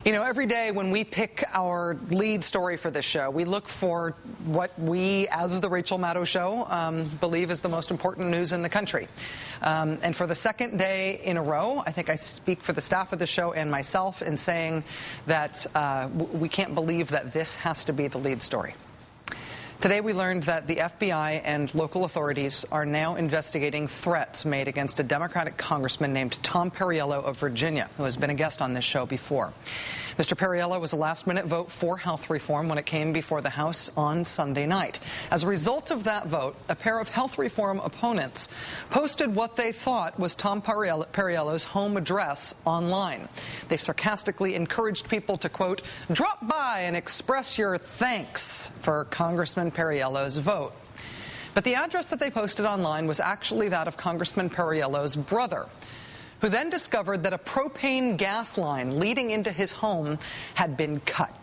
You know, every day when we pick our lead story for this show, we look for what we, as the Rachel Maddow Show, believe is the most important news in the country. And for the second day in a row, I think I speak for the staff of the show and myself in saying that we can't believe that this has to be the lead story. Today we learned that the FBI and local authorities are now investigating threats made against a Democratic congressman named Tom Perriello of Virginia, who has been a guest on this show before. Mr. Perriello was a last-minute vote for health reform when it came before the House on Sunday night. As a result of that vote, a pair of health reform opponents posted what they thought was Tom Perriello's home address online. They sarcastically encouraged people to, quote, drop by and express your thanks for Congressman Perriello's vote. But the address that they posted online was actually that of Congressman Perriello's brother, who then discovered that a propane gas line leading into his home had been cut.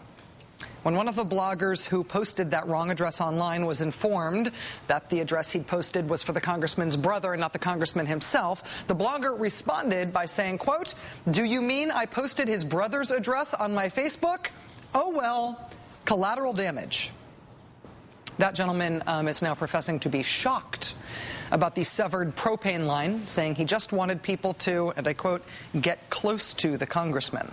When one of the bloggers who posted that wrong address online was informed that the address he'd posted was for the congressman's brother and not the congressman himself, the blogger responded by saying, quote, do you mean I posted his brother's address on my Facebook? Oh, well, collateral damage. That gentleman is now professing to be shocked about the severed propane line, saying he just wanted people to, and I quote, get close to the congressman.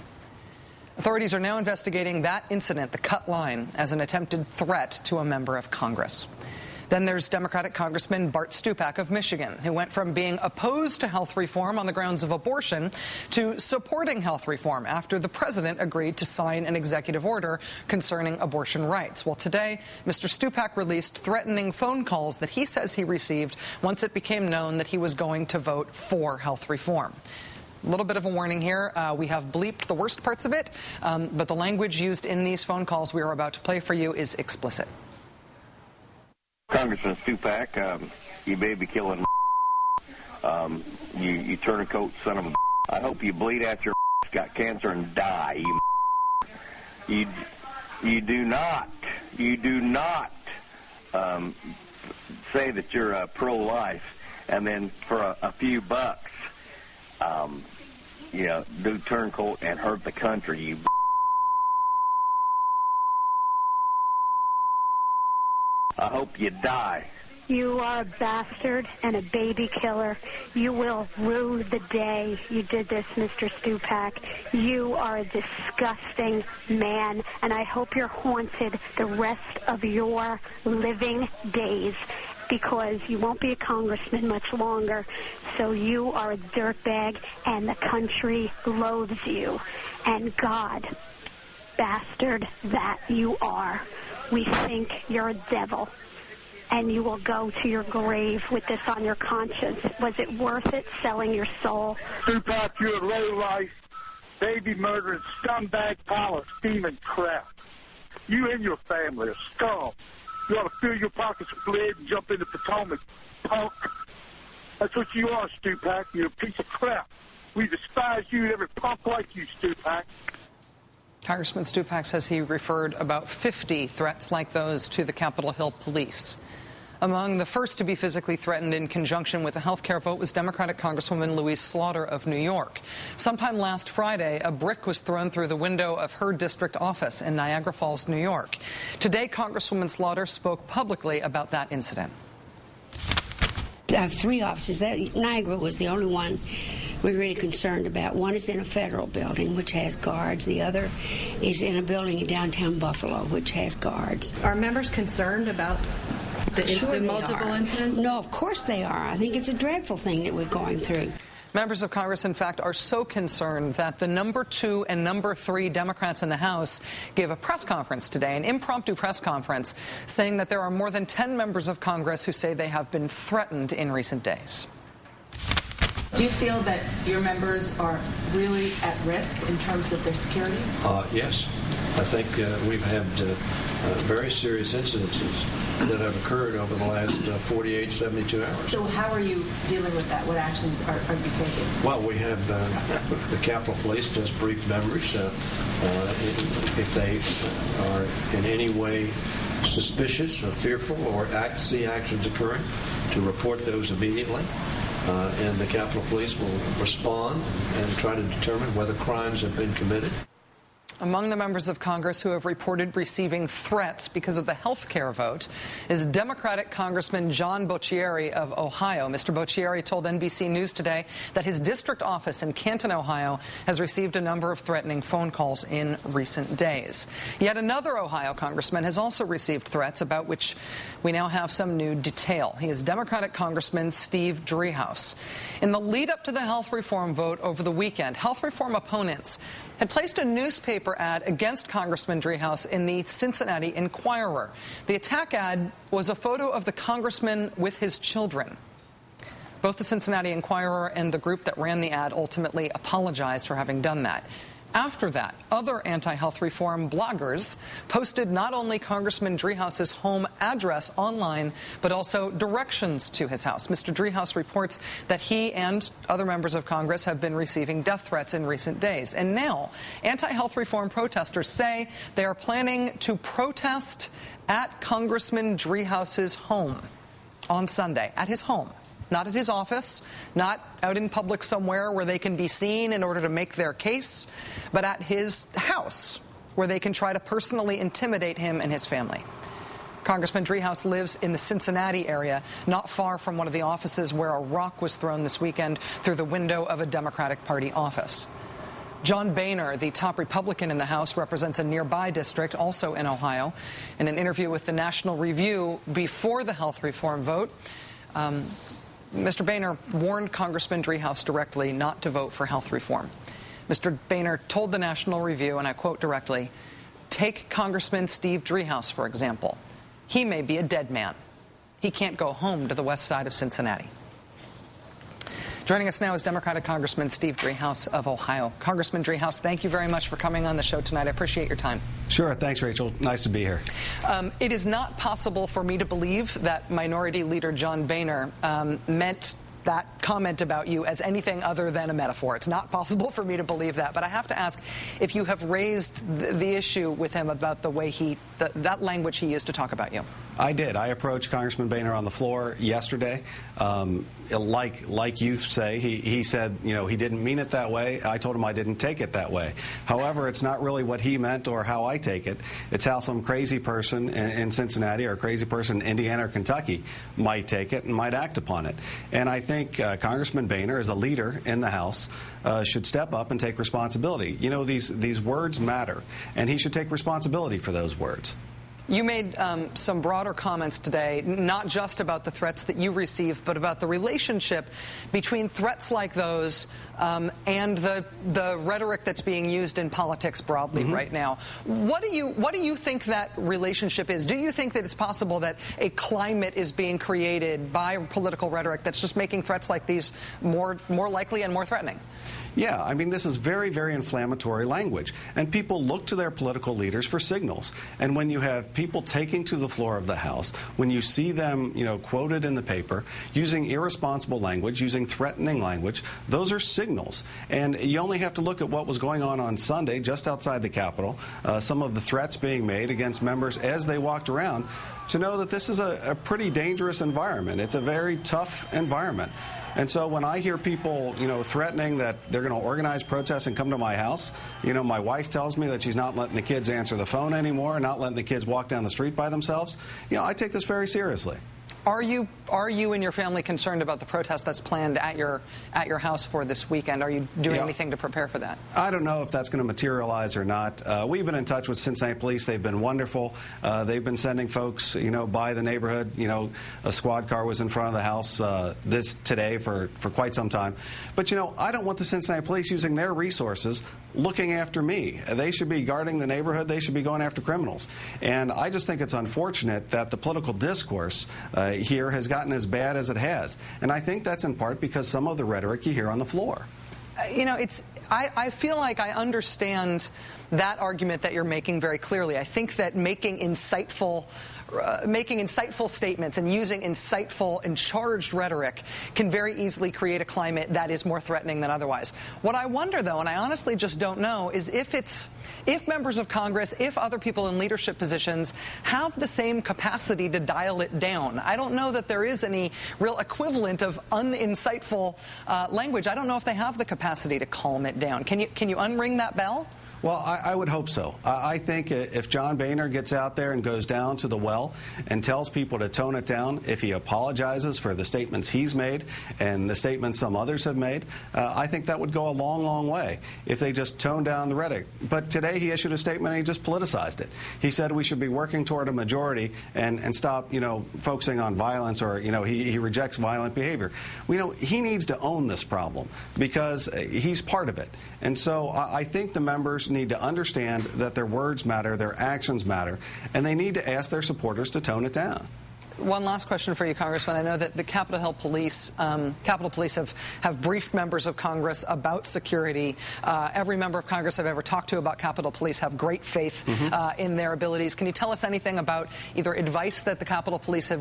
Authorities are now investigating that incident, the cut line, as an attempted threat to a member of Congress. Then there's Democratic Congressman Bart Stupak of Michigan, who went from being opposed to health reform on the grounds of abortion to supporting health reform after the president agreed to sign an executive order concerning abortion rights. Well, today, Mr. Stupak released threatening phone calls that he says he received once it became known that he was going to vote for health reform. A little bit of a warning here. We have bleeped the worst parts of it, but the language used in these phone calls we are about to play for you is explicit. Congressman Stupak, you baby killing you turncoat son of a I hope you bleed out your got cancer and die, you do not say that you're pro-life and then for a few bucks do turncoat and hurt the country, you I hope you die. You are a bastard and a baby killer. You will rue the day you did this, Mr. Stupak. You are a disgusting man, and I hope you're haunted the rest of your living days, because you won't be a congressman much longer. So you are a dirtbag, and the country loathes you. And God, bastard that you are, we think you're a devil, and you will go to your grave with this on your conscience. Was it worth it selling your soul? Stupak, you're a low-life, baby-murdering, scumbag pile of steaming crap. You and your family are scum. You ought to fill your pockets with lead and jump into Potomac, punk. That's what you are, Stupak. You're a piece of crap. We despise you and every punk like you, Stupak. Congressman Stupak says he referred about 50 threats like those to the Capitol Hill police. Among the first to be physically threatened in conjunction with the health care vote was Democratic Congresswoman Louise Slaughter of New York. Sometime last Friday, a brick was thrown through the window of her district office in Niagara Falls, New York. Today, Congresswoman Slaughter spoke publicly about that incident. I have 3 offices. Niagara was the only one we're really concerned about. One is in a federal building, which has guards. The other is in a building in downtown Buffalo, which has guards. Are members concerned about the multiple incidents? No, of course they are. I think it's a dreadful thing that we're going through. Members of Congress, in fact, are so concerned that the number 2 and number 3 Democrats in the House gave a press conference today, an impromptu press conference, saying that there are more than 10 members of Congress who say they have been threatened in recent days. Do you feel that your members are really at risk in terms of their security? Yes. I think we've had very serious incidences that have occurred over the last 48, 72 hours. So how are you dealing with that? What actions are you taking? Well, we have the Capitol Police just briefed members. If they are in any way suspicious or fearful or see actions occurring, to report those immediately. And the Capitol Police will respond and try to determine whether crimes have been committed. Among the members of Congress who have reported receiving threats because of the health care vote is Democratic Congressman John Boccieri of Ohio. Mr. Boccieri told NBC News today that his district office in Canton, Ohio, has received a number of threatening phone calls in recent days. Yet another Ohio congressman has also received threats about which we now have some new detail. He is Democratic Congressman Steve Driehaus. In the lead up to the health reform vote over the weekend, health reform opponents had placed a newspaper ad against Congressman Driehaus in the Cincinnati Enquirer. The attack ad was a photo of the congressman with his children. Both the Cincinnati Enquirer and the group that ran the ad ultimately apologized for having done that. After that, other anti-health reform bloggers posted not only Congressman Driehaus's home address online, but also directions to his house. Mr. Driehaus reports that he and other members of Congress have been receiving death threats in recent days. And now, anti-health reform protesters say they are planning to protest at Congressman Driehaus's home on Sunday, at his home. Not at his office, not out in public somewhere where they can be seen in order to make their case, but at his house, where they can try to personally intimidate him and his family. Congressman Driehaus lives in the Cincinnati area, not far from one of the offices where a rock was thrown this weekend through the window of a Democratic Party office. John Boehner, the top Republican in the House, represents a nearby district, also in Ohio. In an interview with the National Review before the health reform vote, Mr. Boehner warned Congressman Driehaus directly not to vote for health reform. Mr. Boehner told the National Review, and I quote directly, "Take Congressman Steve Driehaus, for example. He may be a dead man. He can't go home to the west side of Cincinnati." Joining us now is Democratic Congressman Steve Driehaus of Ohio. Congressman Driehaus, thank you very much for coming on the show tonight. I appreciate your time. Sure. Thanks, Rachel. Nice to be here. It is not possible for me to believe that Minority Leader John Boehner meant that comment about you as anything other than a metaphor. It's not possible for me to believe that. But I have to ask if you have raised the issue with him about the way that language he used to talk about you. I did. I approached Congressman Boehner on the floor yesterday. Like you say, he said, you know, he didn't mean it that way. I told him I didn't take it that way. However, it's not really what he meant or how I take it. It's how some crazy person in Cincinnati or a crazy person in Indiana or Kentucky might take it and might act upon it. And I think Congressman Boehner, as a leader in the House, should step up and take responsibility. You know, these words matter, and he should take responsibility for those words. You made some broader comments today, not just about the threats that you received, but about the relationship between threats like those and the rhetoric that's being used in politics broadly right now. What do you think that relationship is? Do you think that it's possible that a climate is being created by political rhetoric that's just making threats like these more likely and more threatening? Yeah, I mean, this is very, very inflammatory language, and people look to their political leaders for signals. And when you have people taking to the floor of the House, when you see them, you know, quoted in the paper, using irresponsible language, using threatening language, those are signals. And you only have to look at what was going on Sunday just outside the Capitol, some of the threats being made against members as they walked around, to know that this is a pretty dangerous environment. It's a very tough environment. And so when I hear people, you know, threatening that they're going to organize protests and come to my house, you know, my wife tells me that she's not letting the kids answer the phone anymore, not letting the kids walk down the street by themselves, you know, I take this very seriously. Are you and your family concerned about the protest that's planned at your house for this weekend? Are you doing anything to prepare for that? I don't know if that's going to materialize or not. We've been in touch with Cincinnati Police. They've been wonderful. They've been sending folks, you know, by the neighborhood. You know, a squad car was in front of the house today for quite some time. But, you know, I don't want the Cincinnati Police using their resources looking after me. They should be guarding the neighborhood. They should be going after criminals. And I just think it's unfortunate that the political discourse here has gotten as bad as it has. And I think that's in part because some of the rhetoric you hear on the floor. You know, I feel like I understand that argument that you're making very clearly. I think that making insightful statements and using insightful and charged rhetoric can very easily create a climate that is more threatening than otherwise. What I wonder, though, and I honestly just don't know, is if it's if members of Congress, if other people in leadership positions have the same capacity to dial it down. I don't know that there is any real equivalent of uninsightful language. I don't know if they have the capacity to calm it down. Can you unring that bell? Well, I would hope so. I think if John Boehner gets out there and goes down to the well and tells people to tone it down, if he apologizes for the statements he's made and the statements some others have made, I think that would go a long, long way if they just tone down the rhetoric. But today he issued a statement and he just politicized it. He said we should be working toward a majority and stop, focusing on violence, or, he rejects violent behavior. He needs to own this problem because he's part of it. And so I think the members need to understand that their words matter, their actions matter, and they need to ask their supporters to tone it down. One last question for you, Congressman. I know that the Capitol Police have briefed members of Congress about security. Every member of Congress I've ever talked to about Capitol Police have great faith in their abilities. Can you tell us anything about either advice that the Capitol Police have